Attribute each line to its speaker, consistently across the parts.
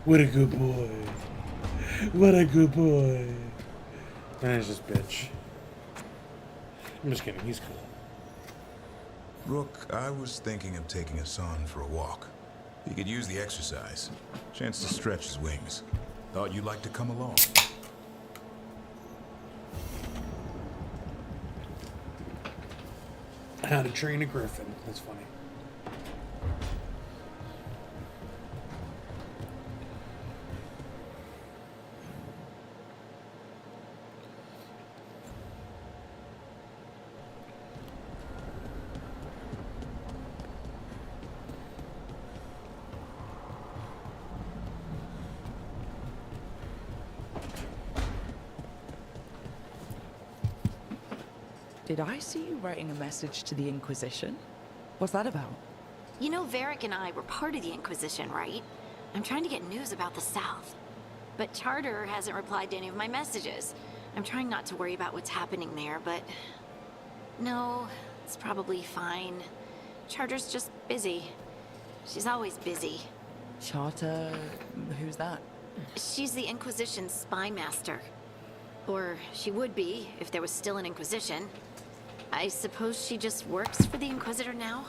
Speaker 1: What a good boy. What a good boy. There's this bitch. I'm just kidding, he's cool.
Speaker 2: Rook, I was thinking of taking Hassan for a walk. He could use the exercise. Chance to stretch his wings. Thought you'd like to come along.
Speaker 1: How to Train a Griffin. That's funny.
Speaker 3: Did I see you writing a message to the Inquisition? What's that about?
Speaker 4: You know, Varric and I were part of the Inquisition, right? I'm trying to get news about the South. But Charter hasn't replied to any of my messages. I'm trying not to worry about what's happening there, but... No, it's probably fine. Charter's just busy. She's always busy.
Speaker 3: Charter... who's that?
Speaker 4: She's the Inquisition's spy master. Or she would be, if there was still an Inquisition. I suppose she just works for the Inquisitor now?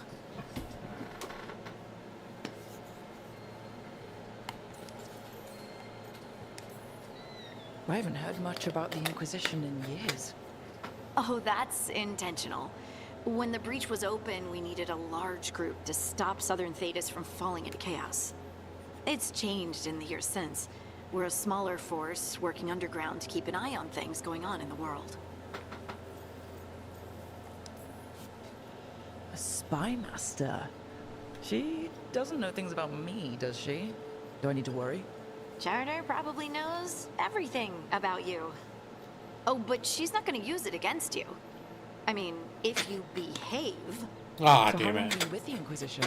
Speaker 3: I haven't heard much about the Inquisition in years.
Speaker 4: Oh, that's intentional. When the breach was open, we needed a large group to stop Southern Thedas from falling into chaos. It's changed in the years since. We're a smaller force working underground to keep an eye on things going on in the world.
Speaker 3: A spy master? She doesn't know things about me, does she? Do I need to worry?
Speaker 4: Charter probably knows everything about you. Oh, but she's not going to use it against you. I mean, if you behave.
Speaker 1: Ah,
Speaker 3: So
Speaker 1: damn
Speaker 3: how long
Speaker 1: it.
Speaker 3: were you with the Inquisition?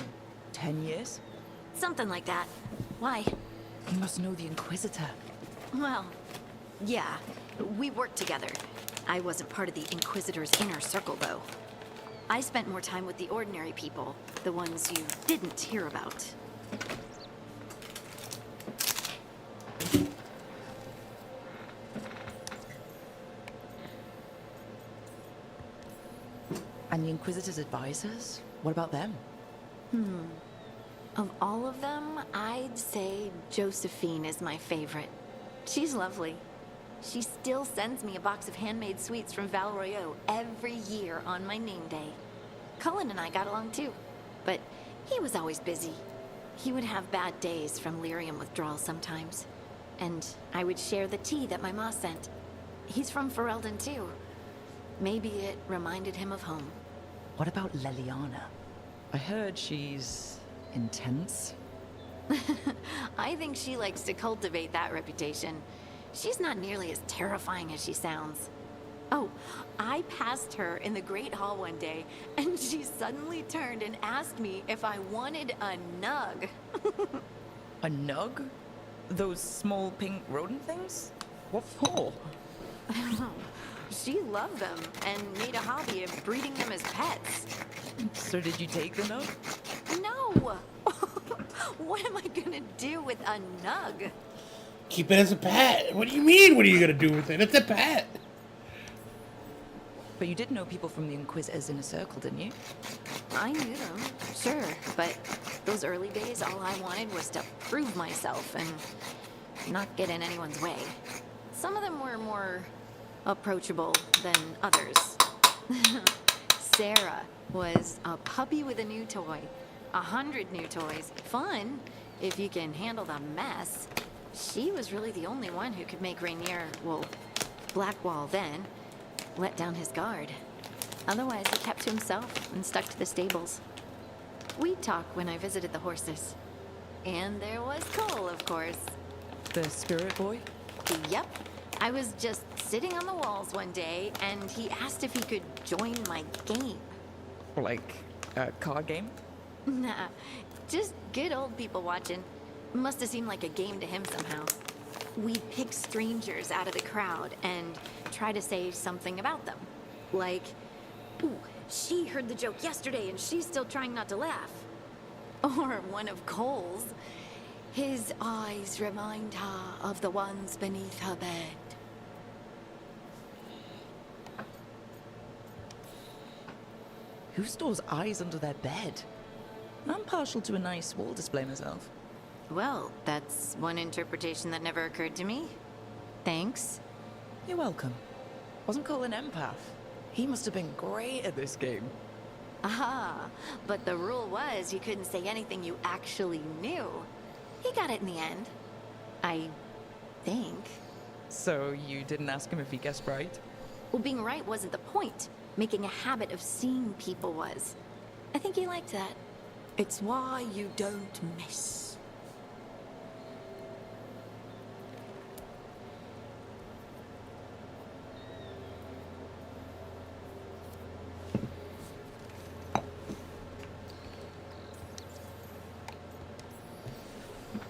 Speaker 3: 10 years?
Speaker 4: Something like that. Why?
Speaker 3: You must know the Inquisitor.
Speaker 4: Well, yeah. We worked together. I wasn't part of the Inquisitor's inner circle, though. I spent more time with the ordinary people, the ones you didn't hear about.
Speaker 3: And the Inquisitor's advisors? What about them?
Speaker 4: Of all of them, I'd say Josephine is my favorite. She's lovely. She still sends me a box of handmade sweets from Val Royeaux every year on my name day. Cullen and I got along too, but he was always busy. He would have bad days from lyrium withdrawal sometimes, and I would share the tea that my ma sent. He's from Ferelden too. Maybe it reminded him of home.
Speaker 3: What about Leliana? I heard she's intense.
Speaker 4: I think she likes to cultivate that reputation. She's not nearly as terrifying as she sounds. Oh, I passed her in the Great Hall one day, and she suddenly turned and asked me if I wanted a nug.
Speaker 3: A nug? Those small pink rodent things? What for?
Speaker 4: She loved them and made a hobby of breeding them as pets.
Speaker 3: So did you take the nug?
Speaker 4: No! What am I gonna do with a nug?
Speaker 1: Keep it as a pet. What do you mean? What are you gonna do with it? It's a pet.
Speaker 3: But you did know people from the Inquisitor's inner circle, didn't you?
Speaker 4: I knew them, sure, but those early days, all I wanted was to prove myself and not get in anyone's way. Some of them were more approachable than others. Sarah was a puppy with a new toy. 100 new toys. Fun, if you can handle the mess. She was really the only one who could make Rainier, well, Blackwall then, let down his guard. Otherwise, he kept to himself and stuck to the stables. We'd talk when I visited the horses. And there was Cole, of course.
Speaker 3: The spirit boy?
Speaker 4: Yep. I was just sitting on the walls one day, and he asked if he could join my game.
Speaker 3: Like a card game?
Speaker 4: Nah, just good old people watching. Must have seemed like a game to him somehow. We'd pick strangers out of the crowd and try to say something about them. Like, ooh, she heard the joke yesterday and she's still trying not to laugh. Or one of Cole's. His eyes remind her of the ones beneath her bed.
Speaker 3: Who stores eyes under their bed? I'm partial to a nice wall display myself.
Speaker 4: Well, that's one interpretation that never occurred to me. Thanks.
Speaker 3: You're welcome. Wasn't Cole an empath? He must have been great at this game.
Speaker 4: Aha, but the rule was you couldn't say anything you actually knew. He got it in the end. I think.
Speaker 3: So you didn't ask him if he guessed right?
Speaker 4: Well, being right wasn't the point. Making a habit of seeing people was. I think he liked that. It's why you don't miss.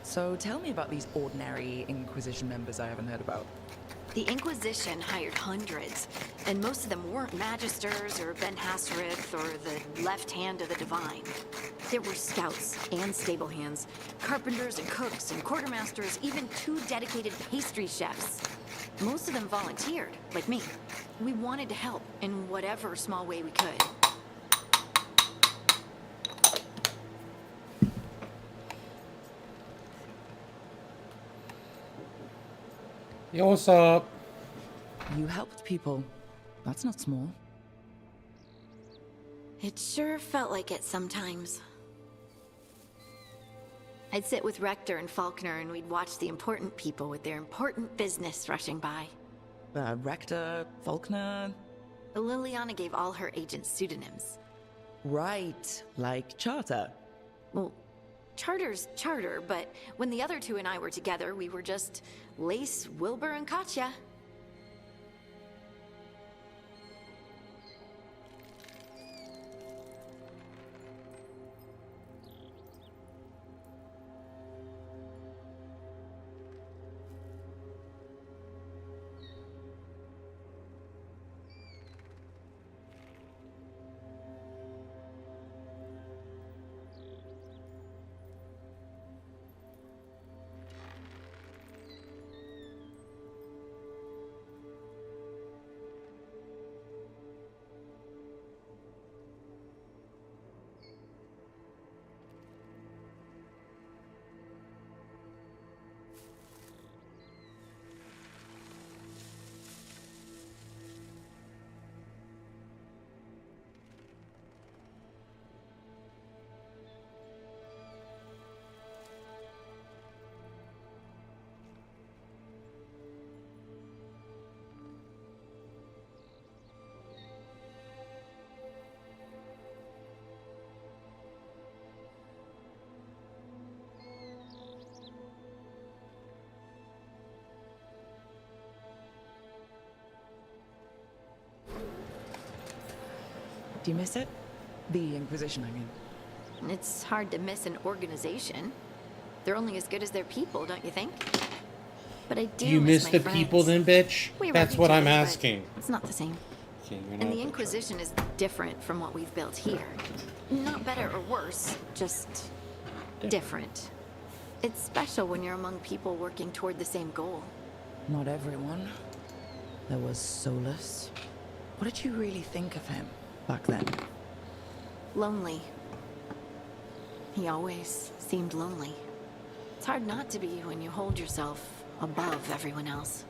Speaker 3: So tell me about these ordinary Inquisition members I haven't heard about.
Speaker 4: The Inquisition hired hundreds, and most of them weren't Magisters or Ben Hasserith or the left hand of the Divine. There were scouts and stable hands, carpenters and cooks and quartermasters, even 2 dedicated pastry chefs. Most of them volunteered, like me. We wanted to help in whatever small way we could.
Speaker 1: Yo, what's up?
Speaker 3: You helped people. That's not small.
Speaker 4: It sure felt like it sometimes. I'd sit with Rector and Faulkner and we'd watch the important people with their important business rushing by.
Speaker 3: Rector, Faulkner...
Speaker 4: Liliana gave all her agents pseudonyms.
Speaker 3: Right, like Charter.
Speaker 4: Well, Charter's Charter, but when the other 2 and I were together, we were just Lace, Wilbur, and Katya.
Speaker 3: Do you miss it? The Inquisition, I mean.
Speaker 4: It's hard to miss an organization. They're only as good as their people, don't you think? But I do
Speaker 1: Do you miss
Speaker 4: my
Speaker 1: the
Speaker 4: friends.
Speaker 1: people then, bitch?
Speaker 4: We
Speaker 1: That's
Speaker 4: rub
Speaker 1: what
Speaker 4: each
Speaker 1: I'm
Speaker 4: other, but
Speaker 1: asking.
Speaker 4: It's not the same.
Speaker 1: Okay, you're
Speaker 4: And
Speaker 1: not
Speaker 4: the
Speaker 1: the
Speaker 4: Inquisition is different from what we've built here. Not better or worse, just different. It's special when you're among people working toward the same goal.
Speaker 3: Not everyone. There was Solus. What did you really think of him back then?
Speaker 4: Lonely. He always seemed lonely. It's hard not to be when you hold yourself above everyone else.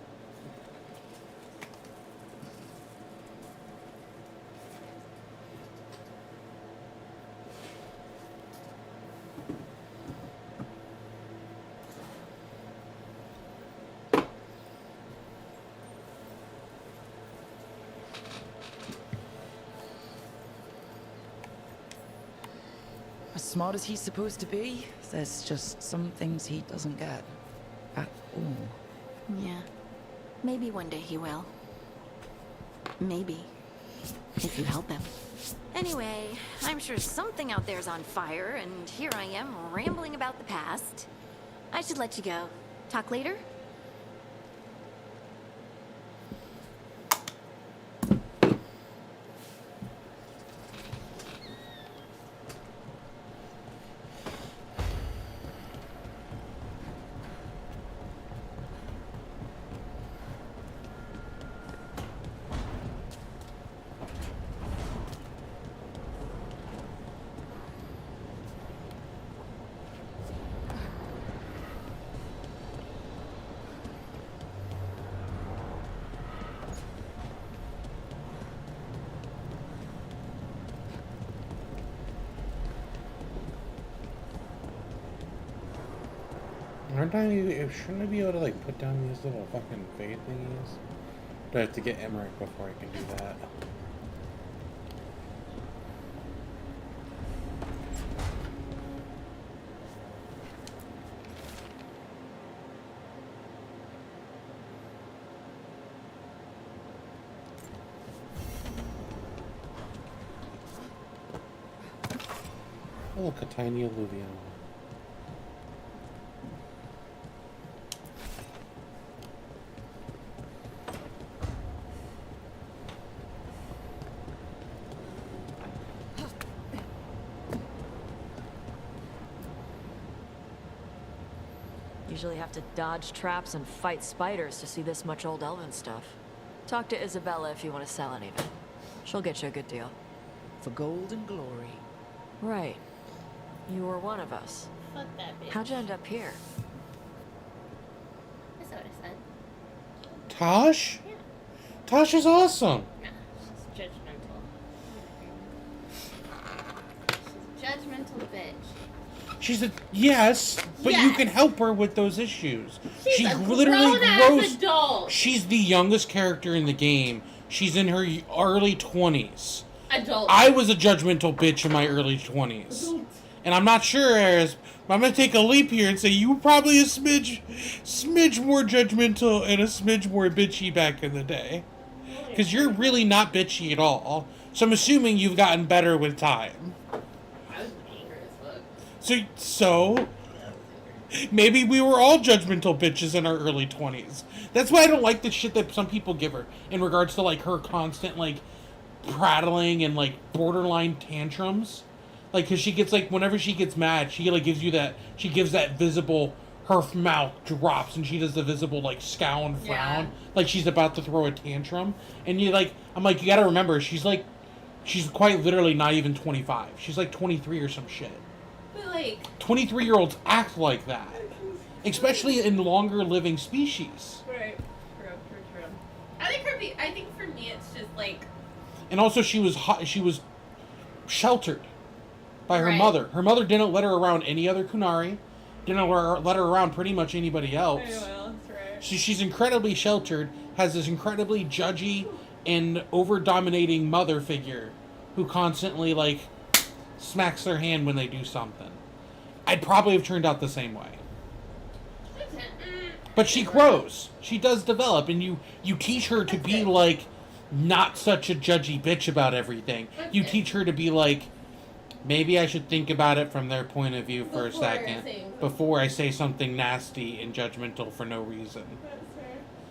Speaker 3: As smart as he's supposed to be, there's just some things he doesn't get. At all.
Speaker 4: Yeah. Maybe one day he will. Maybe. If you help him. Anyway, I'm sure something out there's on fire, and here I am rambling about the past. I should let you go. Talk later?
Speaker 1: Shouldn't I be able to like put down these little fucking fade thingies? Do I have to get Emmerich before I can do that? Oh, look, a tiny alluvium.
Speaker 5: Usually have to dodge traps and fight spiders to see this much old elven stuff. Talk to Isabella if you want to sell any of it. She'll get you a good deal.
Speaker 3: For gold and glory.
Speaker 5: Right. You were one of us.
Speaker 6: Fuck that bitch.
Speaker 5: How'd you end up here?
Speaker 6: That's what I said.
Speaker 1: Tosh?
Speaker 6: Yeah.
Speaker 1: Tosh is awesome.
Speaker 6: Nah, she's judgmental. She's a judgmental bitch.
Speaker 1: She's a yes, but you
Speaker 6: Yes.
Speaker 1: can help her with those issues.
Speaker 6: She's
Speaker 1: She
Speaker 6: a
Speaker 1: literally
Speaker 6: grown-ass
Speaker 1: grows.
Speaker 6: adult.
Speaker 1: She's the youngest character in the game. She's in her early 20s.
Speaker 6: Adult.
Speaker 1: I was a judgmental bitch in my early 20s. And I'm not sure, Aris, but I'm going to take a leap here and say you were probably a smidge more judgmental and a smidge more bitchy back in the day. Because you're really not bitchy at all. So I'm assuming you've gotten better with time.
Speaker 6: I was angry as fuck.
Speaker 1: So maybe we were all judgmental bitches in our early 20s. That's why I don't like the shit that some people give her in regards to like her constant like prattling and like borderline tantrums. Like, cause she gets like whenever she gets mad, she like gives you that. She gives that visible. Her mouth drops and she does the visible like scowl and frown, like she's about to throw a tantrum. And you like, I'm like, you gotta remember, she's quite literally not even 25. She's like 23 or some shit.
Speaker 6: But like,
Speaker 1: 23-year-olds act like that, especially in longer living species.
Speaker 6: right. True. I think for me it's just like,
Speaker 1: And also, she was sheltered by her
Speaker 6: Right.
Speaker 1: mother. Her mother didn't let her around any other Kunari, didn't let her around pretty much anybody else.
Speaker 6: that's right.
Speaker 1: She's incredibly sheltered, has this incredibly judgy and over-dominating mother figure who constantly, like, smacks their hand when they do something. I'd probably have turned out the same way. But she grows. She does develop, and you teach her to be, like, not such a judgy bitch about everything. You teach her to be like, maybe I should think about it from their point of view for a
Speaker 6: Before
Speaker 1: second
Speaker 6: saying
Speaker 1: before I say something nasty and judgmental for no reason.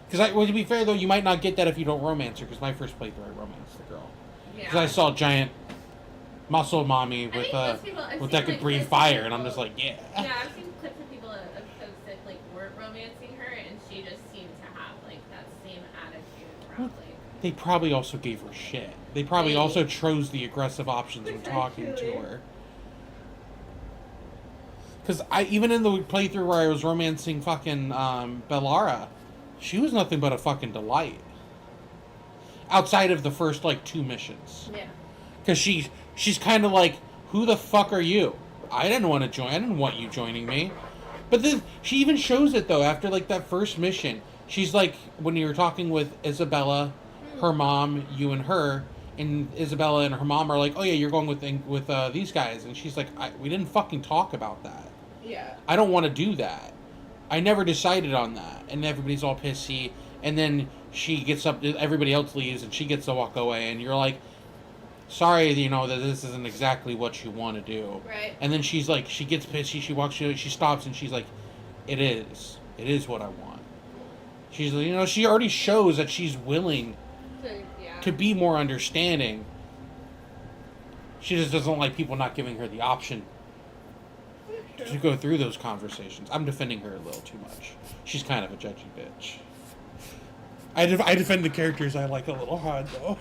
Speaker 1: Because, well, to be fair, though, you might not get that if you don't romance her, because my first playthrough, I romanced the girl. Because I saw giant muscle mommy with that could breathe fire, and I'm just like, yeah.
Speaker 6: Yeah, I've seen clips of people of folks that like weren't romancing her, and she just seemed to have like that same attitude. Probably.
Speaker 1: They probably also gave her shit. They probably
Speaker 6: Maybe.
Speaker 1: also chose the aggressive options when talking to her. Because even in the playthrough where I was romancing fucking Bellara, she was nothing but a fucking delight. Outside of the first, like, 2 missions.
Speaker 6: Yeah.
Speaker 1: Because she's kind of like, who the fuck are you? I didn't want to join. I didn't want you joining me. But then she even shows it, though, after, like, that first mission. She's like, when you were talking with Isabella, her mom, you and her, and Isabella and her mom are like, oh yeah, you're going with these guys. And she's like, we didn't fucking talk about that.
Speaker 6: Yeah.
Speaker 1: I don't want to do that. I never decided on that. And everybody's all pissy. And then she gets up, everybody else leaves, and she gets to walk away. And you're like, sorry, that this isn't exactly what you want to do.
Speaker 6: Right.
Speaker 1: And then she's like, she gets pissy, she stops, and she's like, it is what I want. She's, she already shows that she's willing to be more understanding. She just doesn't like people not giving her the option to go through those conversations. I'm defending her a little too much. She's kind of a judgy bitch. I defend the characters I like a little hard, though.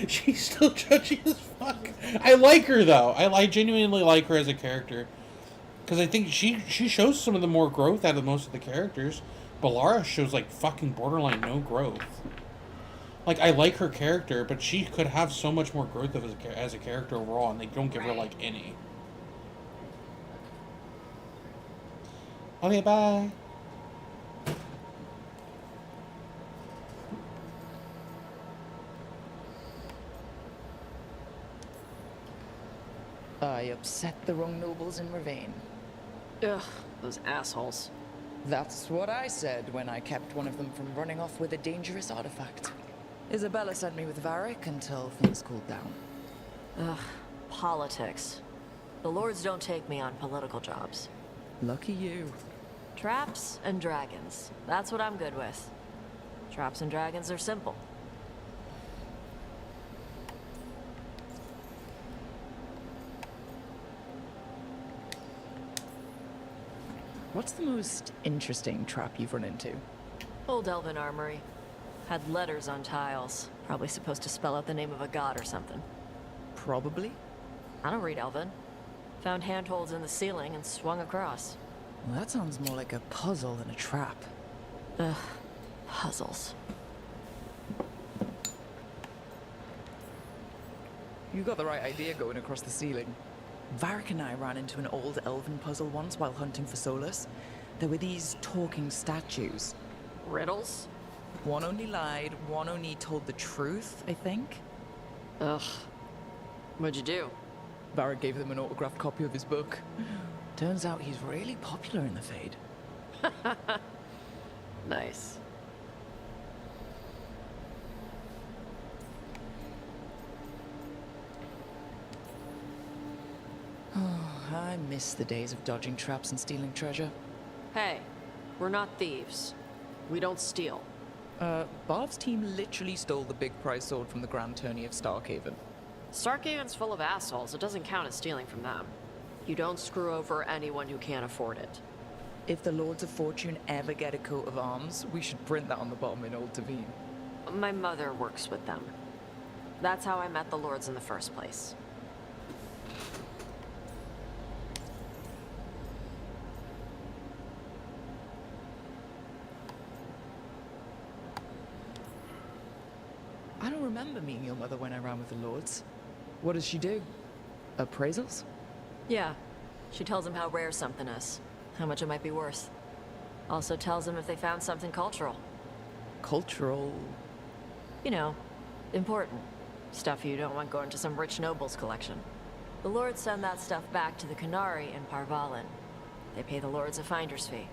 Speaker 1: She's still judgy as fuck. I like her, though. I genuinely like her as a character. Because I think she shows some of the more growth out of most of the characters. Bellara shows, like, fucking borderline no growth. Like, I like her character, but she could have so much more growth as a character overall, and they don't give her, like, any. Okay, bye.
Speaker 3: I upset the wrong nobles in Ravine.
Speaker 5: Ugh, those assholes.
Speaker 3: That's what I said when I kept one of them from running off with a dangerous artifact. Isabella sent me with Varric until things cooled down.
Speaker 5: Ugh, politics. The lords don't take me on political jobs.
Speaker 3: Lucky you.
Speaker 5: Traps and dragons. That's what I'm good with. Traps and dragons are simple.
Speaker 3: What's the most interesting trap you've run into?
Speaker 5: Old Elven armory. Had letters on tiles. Probably supposed to spell out the name of a god or something.
Speaker 3: Probably.
Speaker 5: I don't read Elven. Found handholds in the ceiling and swung across.
Speaker 3: Well, that sounds more like a puzzle than a trap.
Speaker 5: Ugh, puzzles.
Speaker 3: You got the right idea going across the ceiling. Varric and I ran into an old elven puzzle once while hunting for Solus. There were these talking statues.
Speaker 5: Riddles?
Speaker 3: One only lied, one only told the truth, I think.
Speaker 5: Ugh. What'd you do?
Speaker 3: Varric gave them an autographed copy of his book. Turns out he's really popular in the Fade.
Speaker 5: Nice.
Speaker 3: I miss the days of dodging traps and stealing treasure.
Speaker 5: Hey, we're not thieves. We don't steal.
Speaker 3: Barb's team literally stole the big prize sword from the Grand Tourney of Starkhaven.
Speaker 5: Starkhaven's full of assholes. It doesn't count as stealing from them. You don't screw over anyone who can't afford it.
Speaker 3: If the Lords of Fortune ever get a coat of arms, we should print that on the bottom in Old Tavine.
Speaker 5: My mother works with them. That's how I met the lords in the first place.
Speaker 3: I don't remember meeting your mother when I ran with the Lords. What does she do? Appraisals?
Speaker 5: Yeah. She tells them how rare something is, how much it might be worth. Also tells them if they found something cultural.
Speaker 3: Cultural?
Speaker 5: You know, important. Stuff you don't want going to some rich noble's collection. The lords send that stuff back to the Canary in Parvalin. They pay the lords a finder's fee.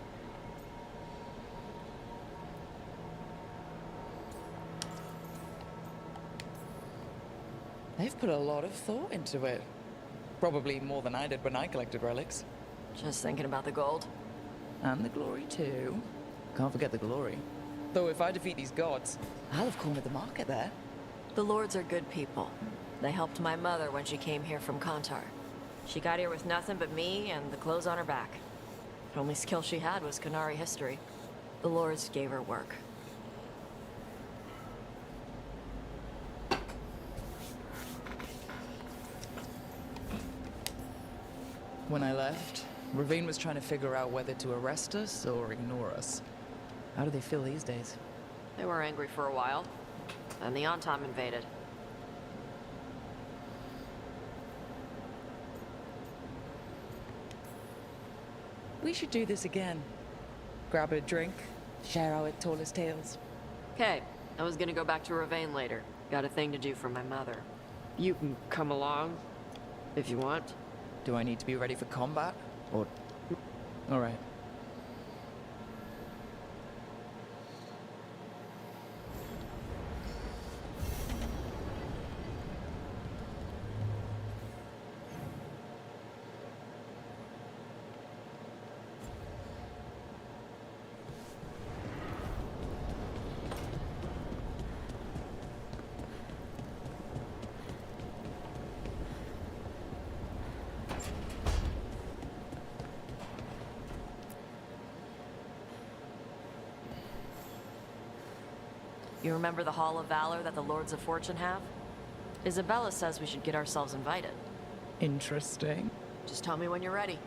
Speaker 3: They've put a lot of thought into it. Probably more than I did when I collected relics.
Speaker 5: Just thinking about the gold.
Speaker 3: And the glory, too. Can't forget the glory. Though if I defeat these gods, I'll have cornered the market there.
Speaker 5: The lords are good people. They helped my mother when she came here from Kontar. She got here with nothing but me and the clothes on her back. The only skill she had was Canary history. The lords gave her work.
Speaker 3: When I left, Ravine was trying to figure out whether to arrest us or ignore us. How do they feel these days?
Speaker 5: They were angry for a while. Then the Antom invaded.
Speaker 3: We should do this again. Grab a drink, share our tallest tales.
Speaker 5: Okay, I was gonna go back to Ravane later. Got a thing to do for my mother. You can come along, if you want.
Speaker 3: Do I need to be ready for combat? Or... Alright.
Speaker 5: You remember the Hall of Valor that the Lords of Fortune have? Isabella says we should get ourselves invited.
Speaker 3: Interesting.
Speaker 5: Just tell me when you're ready.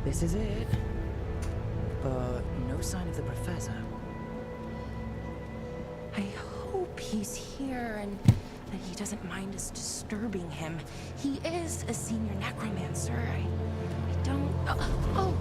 Speaker 3: This is it. But no sign of the professor.
Speaker 7: I hope he's here and that he doesn't mind us disturbing him. He is a senior necromancer. I don't... Oh!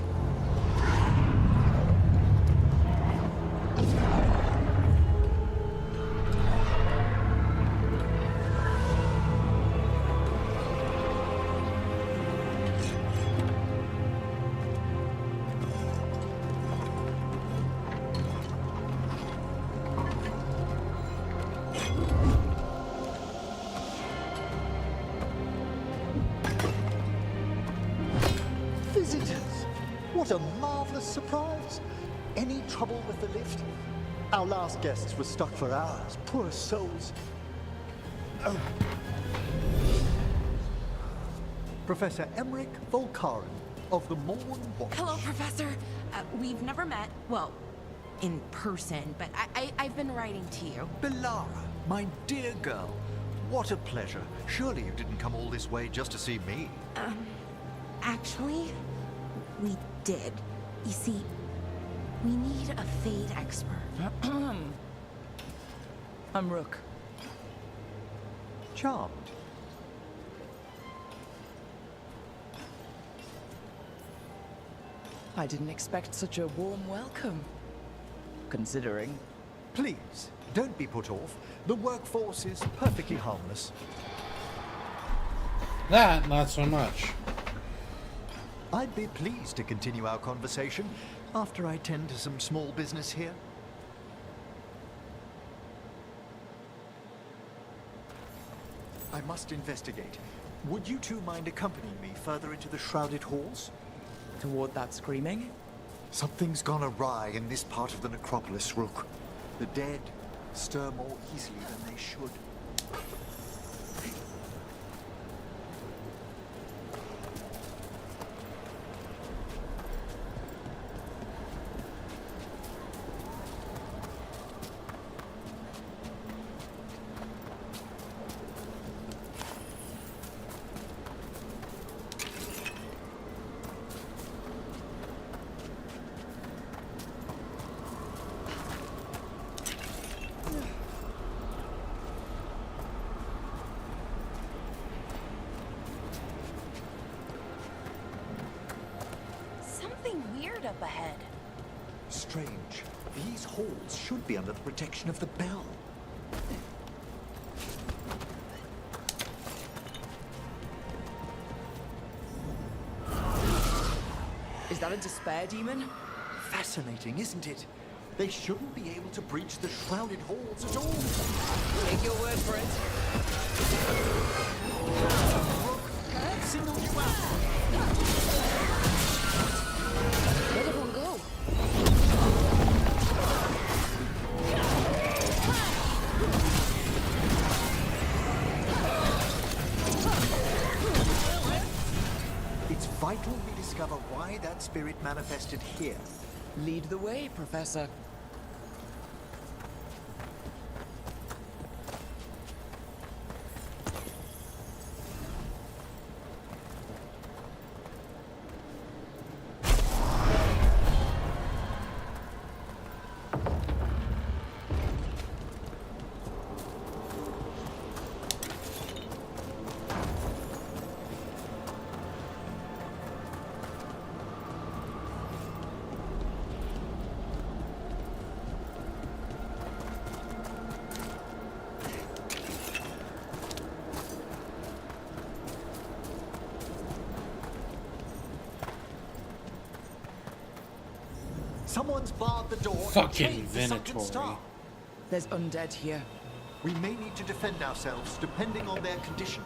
Speaker 8: Visitors! What a marvelous surprise! Any trouble with the lift? Our last guests were stuck for hours. Poor souls. Oh. Professor Emmerich Volkaren of the Morn Watch.
Speaker 7: Hello, Professor. We've never met. Well, in person, but I've been writing to you.
Speaker 8: Belara, my dear girl. What a pleasure. Surely you didn't come all this way just to see me.
Speaker 7: Actually, we did. You see, we need a Fade expert.
Speaker 3: I'm Rook.
Speaker 8: Charmed.
Speaker 3: I didn't expect such a warm welcome. Considering.
Speaker 8: Please, don't be put off. The workforce is perfectly harmless.
Speaker 1: That, not so much.
Speaker 8: I'd be pleased to continue our conversation after I tend to some small business here. I must investigate. Would you two mind accompanying me further into the shrouded halls?
Speaker 3: Toward that screaming?
Speaker 8: Something's gone awry in this part of the necropolis, Rook. The dead stir more easily than they should.
Speaker 7: Something weird up ahead.
Speaker 8: Strange. These halls should be under the protection of the bell.
Speaker 3: Is that a despair demon?
Speaker 8: Fascinating, isn't it? They shouldn't be able to breach the shrouded halls at all.
Speaker 3: Take your word for it.
Speaker 8: Rook, single you out.
Speaker 7: Let everyone go.
Speaker 8: It's vital we discover why that spirit manifested here.
Speaker 3: Lead the way, Professor.
Speaker 8: Someone's barred the door. and
Speaker 1: Fucking
Speaker 8: caved the sunken
Speaker 1: Venatori.
Speaker 8: star.
Speaker 3: There's undead here.
Speaker 8: We may need to defend ourselves depending on their condition.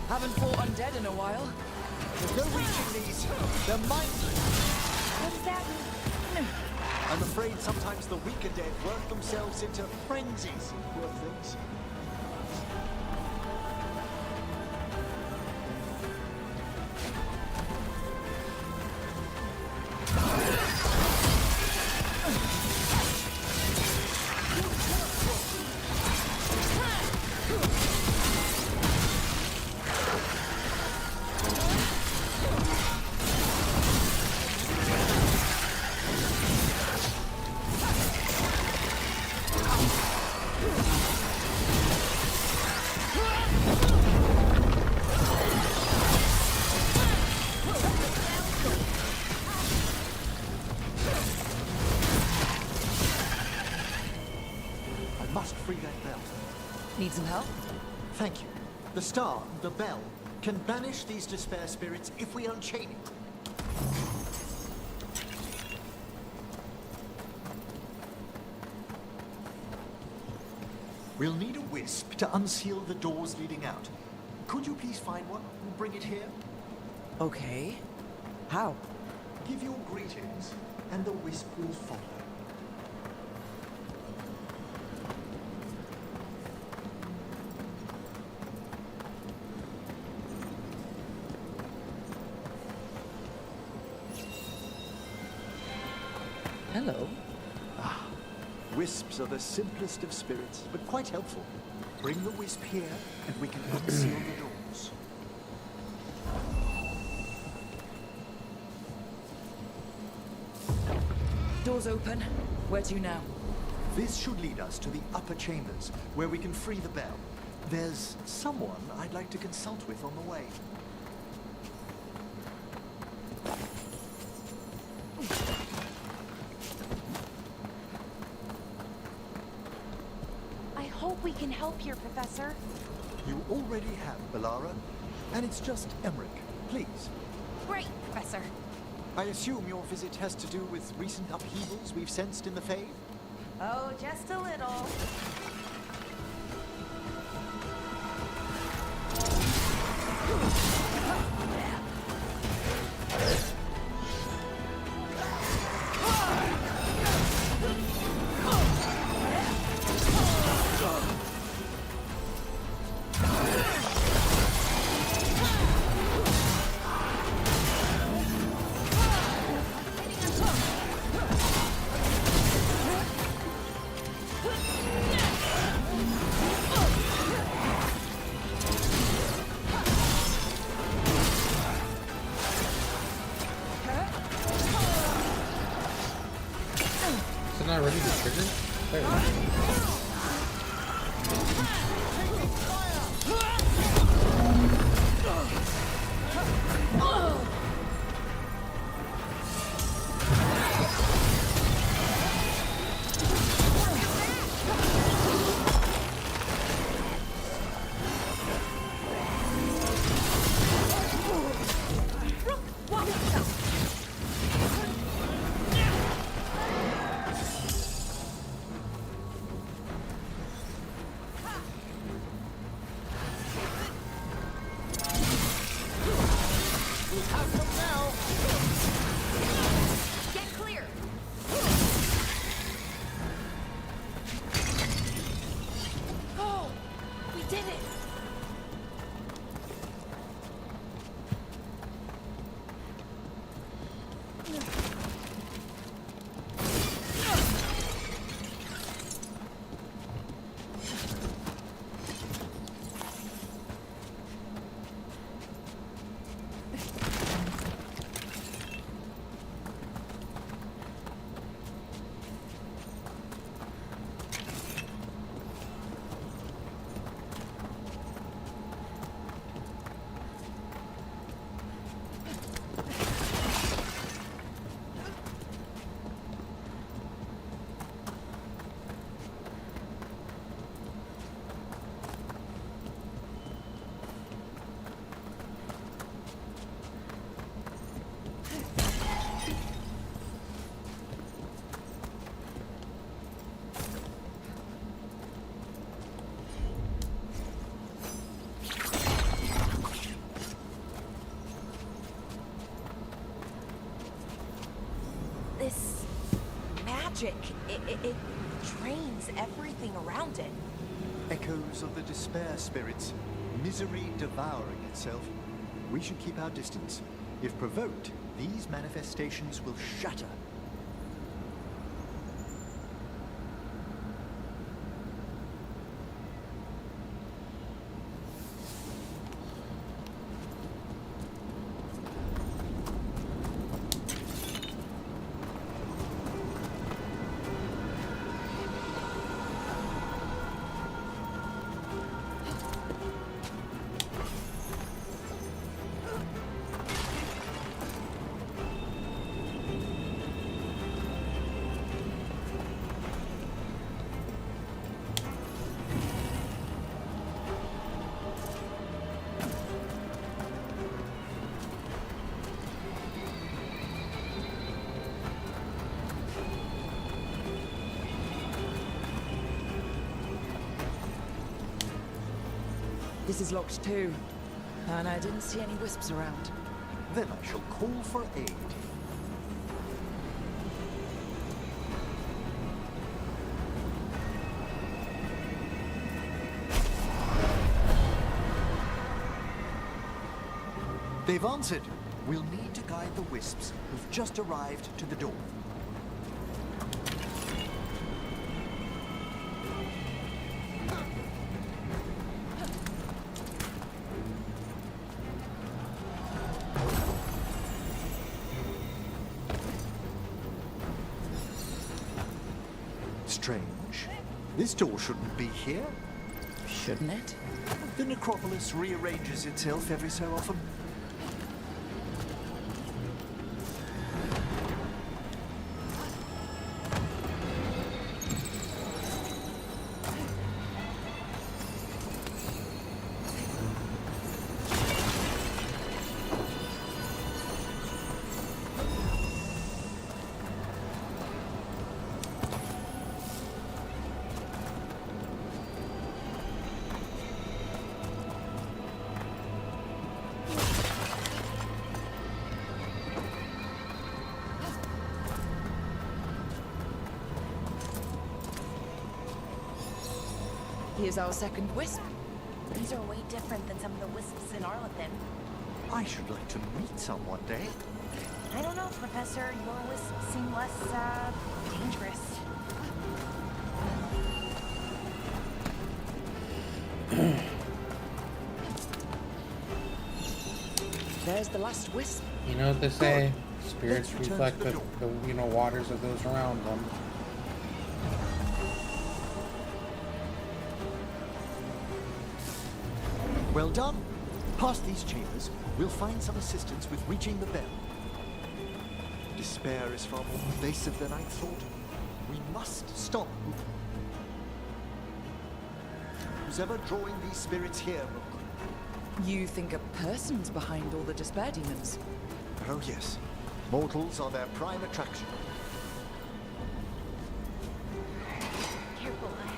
Speaker 3: Haven't fought undead in a while.
Speaker 8: There's no reaching these. They're mindless.
Speaker 7: What does that mean?
Speaker 8: I'm afraid sometimes the weaker dead work themselves into frenzies. Poor things.
Speaker 3: Need some help?
Speaker 8: Thank you. The star, the bell, can banish these despair spirits if we unchain it. We'll need a wisp to unseal the doors leading out. Could you please find one and bring it here?
Speaker 3: Okay. How?
Speaker 8: Give your greetings, and the wisp will follow.
Speaker 3: Hello.
Speaker 8: Wisps are the simplest of spirits, but quite helpful. Bring the wisp here, and we can unseal the doors.
Speaker 3: Doors open. Where to now?
Speaker 8: This should lead us to the upper chambers, where we can free the bell. There's someone I'd like to consult with on the way.
Speaker 7: I hope we can help here, Professor.
Speaker 8: You already have, Bellara, and it's just Emmerich. Please.
Speaker 7: Great, Professor.
Speaker 8: I assume your visit has to do with recent upheavals we've sensed in the Fae?
Speaker 7: Oh, just a little.
Speaker 1: Is it not ready to trigger? There we go.
Speaker 7: Get clear. Oh, we did it. This magic, it drains everything around it.
Speaker 8: Echoes of the despair spirits, misery devouring itself. We should keep our distance. If provoked, these manifestations will shatter.
Speaker 3: This is locked too. And I didn't see any wisps around.
Speaker 8: Then I shall call for aid. They've answered. We'll need to guide the wisps who've just arrived to the door. Strange. This door shouldn't be here.
Speaker 3: Shouldn't it?
Speaker 8: The necropolis rearranges itself every so often.
Speaker 3: Here's our second wisp.
Speaker 7: These are way different than some of the wisps in Arlington.
Speaker 8: I should like to meet some one day.
Speaker 7: I don't know, Professor. Your wisps seem less, dangerous.
Speaker 3: There's the last wisp.
Speaker 1: You know what they say? Spirits
Speaker 8: Let's return
Speaker 1: reflect
Speaker 8: to the
Speaker 1: the waters of those around them.
Speaker 8: Well done. Past these chambers, we'll find some assistance with reaching the bell. Despair is far more pervasive than I thought. We must stop who's ever drawing these spirits here, Rook.
Speaker 3: You think a person's behind all the despair demons?
Speaker 8: Oh yes. Mortals are their prime attraction.
Speaker 7: Careful ahead.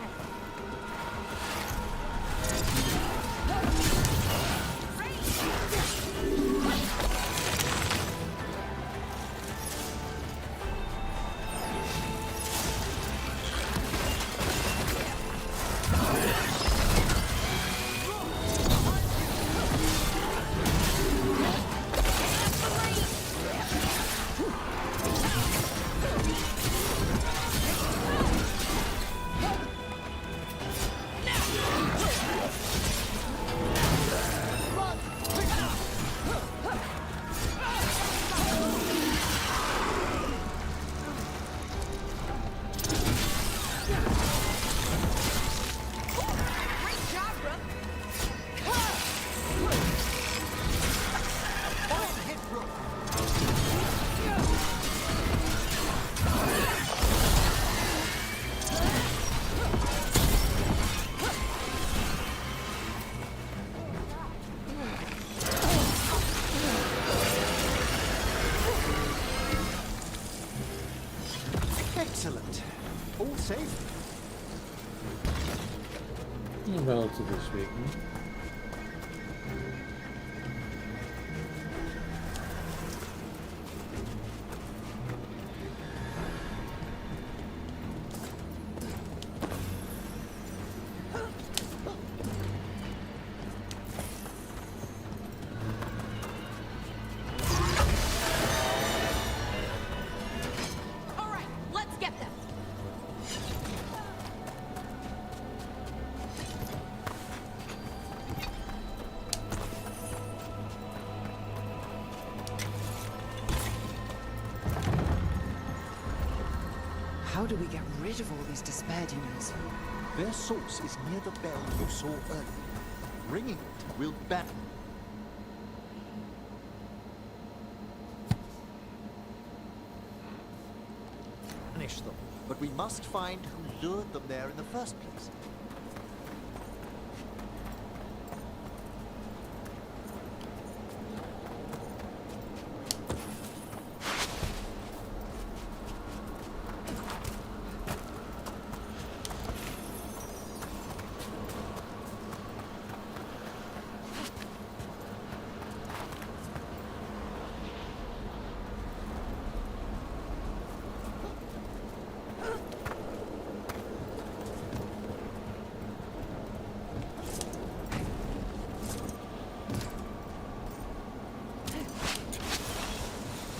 Speaker 8: Excellent. All safe?
Speaker 1: Relatively speaking.
Speaker 7: All right, let's get them.
Speaker 3: How do we get rid of all these despair demons?
Speaker 8: Their source is near the bell you saw earlier. Ringing it will ban them. Punish them. But we must find who lured them there in the first place.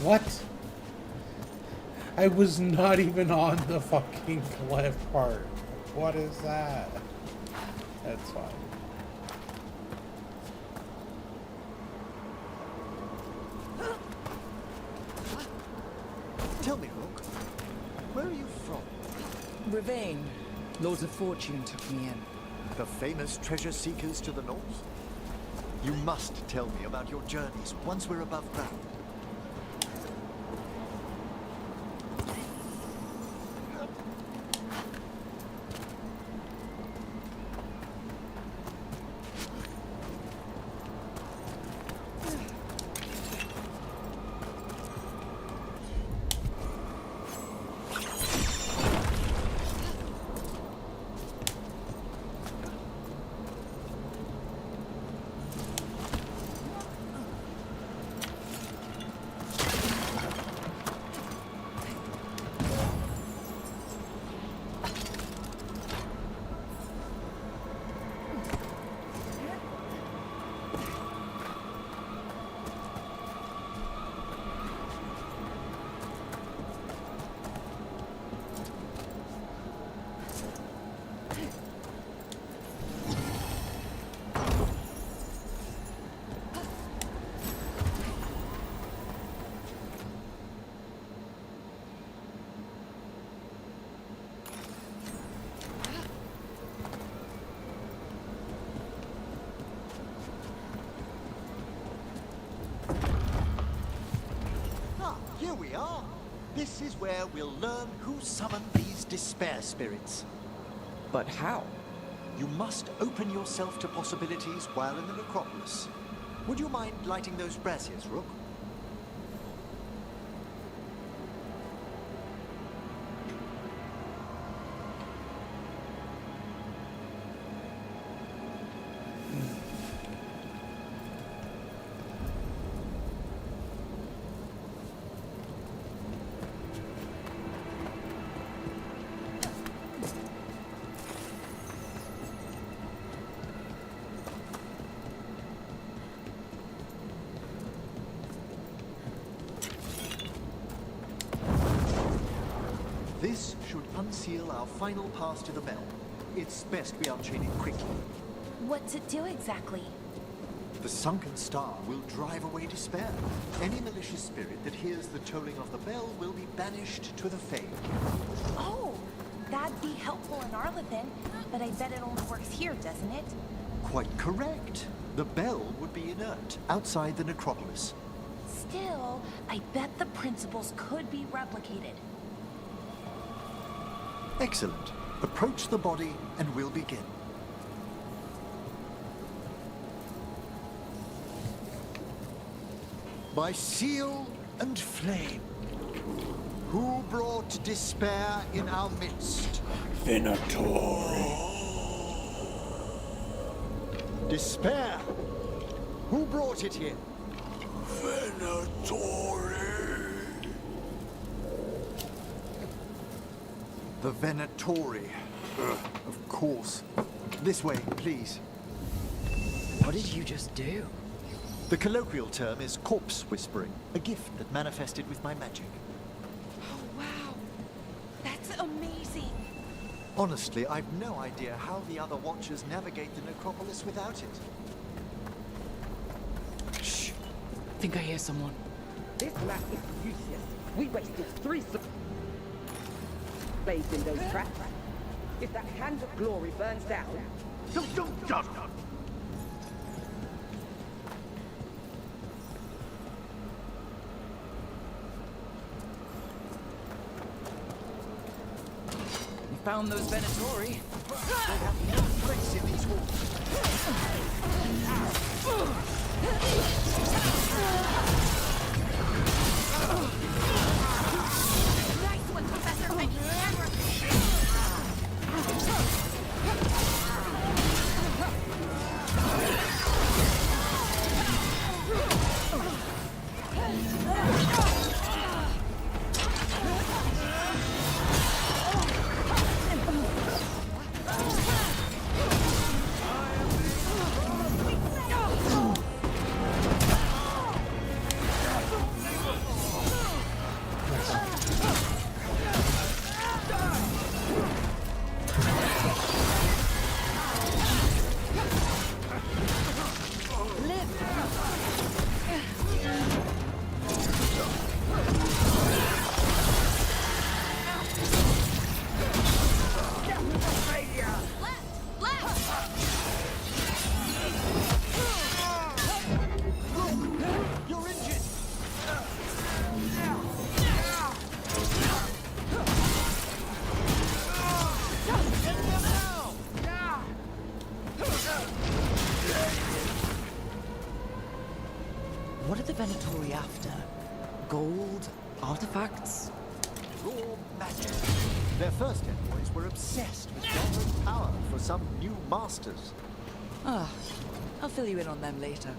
Speaker 1: What? I was not even on the fucking left part. What is that? That's fine.
Speaker 8: Tell me, Rook, where are you from?
Speaker 3: Ravane. Lords of Fortune took me in.
Speaker 8: The famous treasure seekers to the north? You must tell me about your journeys once we're above ground. Here we are. This is where we'll learn who summoned these despair spirits.
Speaker 3: But how?
Speaker 8: You must open yourself to possibilities while in the necropolis. Would you mind lighting those braziers, Rook? This should unseal our final pass to the bell. It's best we unchain it quickly.
Speaker 7: What's it do exactly?
Speaker 8: The sunken star will drive away despair. Any malicious spirit that hears the tolling of the bell will be banished to the Veilguard.
Speaker 7: Oh, that'd be helpful in Arlathan, but I bet it only works here, doesn't it?
Speaker 8: Quite correct. The bell would be inert outside the necropolis.
Speaker 7: Still, I bet the principles could be replicated.
Speaker 8: Excellent. Approach the body and we'll begin. By seal and flame, who brought despair in our midst?
Speaker 1: Venator.
Speaker 8: Despair! Who brought it here? The Venatori. Of course. This way, please.
Speaker 3: What did you just do?
Speaker 8: The colloquial term is corpse whispering, a gift that manifested with my magic.
Speaker 7: Oh, wow. That's amazing.
Speaker 8: Honestly, I've no idea how the other Watchers navigate the necropolis without it.
Speaker 3: Shh. Think I hear someone.
Speaker 9: This map is useless. We wasted 3 blades in those traps. If that hand of glory burns down,
Speaker 3: We found those Venatori.
Speaker 8: They have no place in these halls.
Speaker 7: Nice one, Professor. I mean, camera.
Speaker 3: artifacts?
Speaker 8: Raw magic. Their first envoys were obsessed with gathering power for some new masters.
Speaker 3: Ah, I'll fill you in on them later.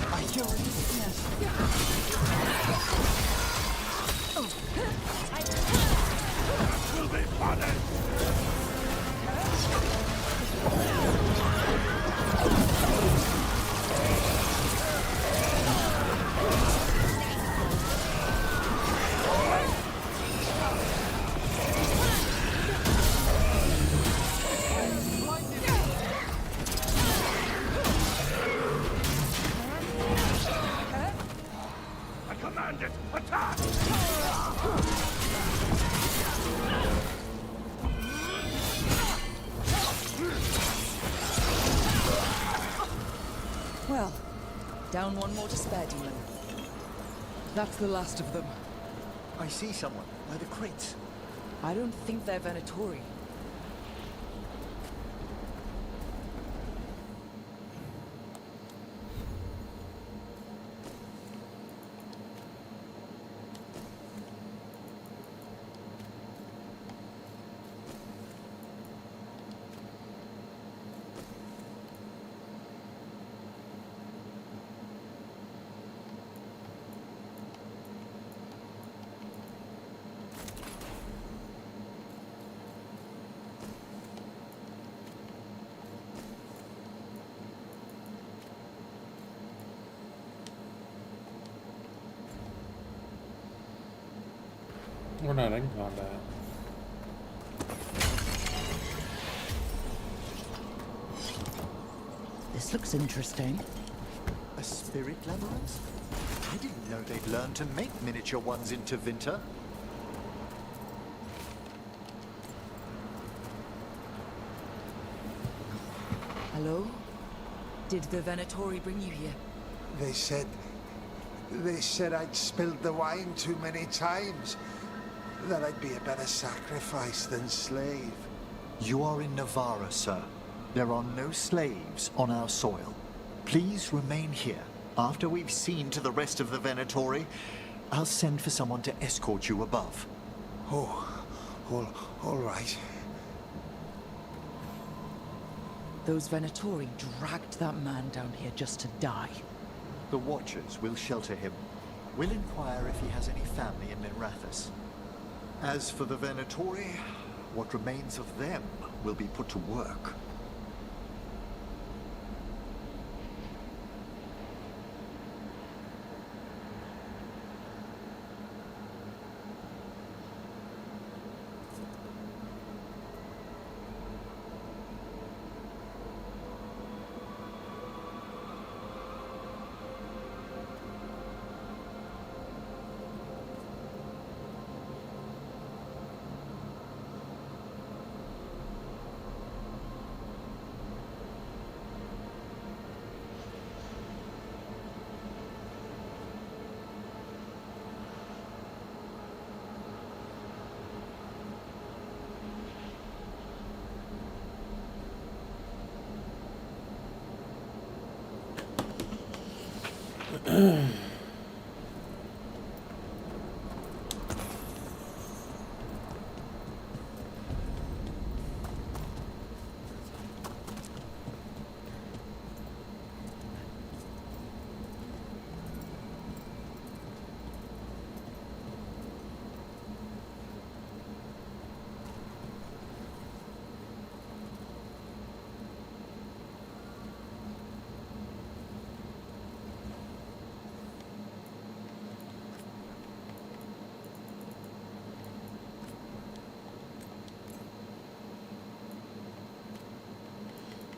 Speaker 8: I hear a nest.
Speaker 2: Will be punished! I command it! Attack!
Speaker 3: Well, down one more to spare, demon. That's the last of them.
Speaker 8: I see someone by the crates.
Speaker 3: I don't think they're Venatori.
Speaker 1: We're not in combat.
Speaker 3: This looks interesting.
Speaker 8: A spirit labyrinth? I didn't know they'd learned to make miniature ones into Vinter.
Speaker 3: Hello? Did the Venatori bring you here?
Speaker 10: They said I'd spilled the wine too many times. That I'd be a better sacrifice than slave.
Speaker 8: You are in Navarra, sir. There are no slaves on our soil. Please remain here. After we've seen to the rest of the Venatori, I'll send for someone to escort you above.
Speaker 10: Oh, all right.
Speaker 3: Those Venatori dragged that man down here just to die.
Speaker 8: The Watchers will shelter him. We'll inquire if he has any family in Minrathous. As for the Venatori, what remains of them will be put to work.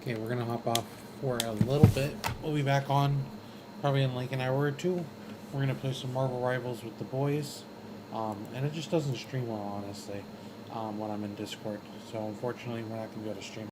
Speaker 1: Okay, we're gonna hop off for a little bit. We'll be back on probably in like an hour or two. We're gonna play some Marvel Rivals with the boys. And it just doesn't stream well, honestly, when I'm in Discord. So unfortunately, we're not going to be able to stream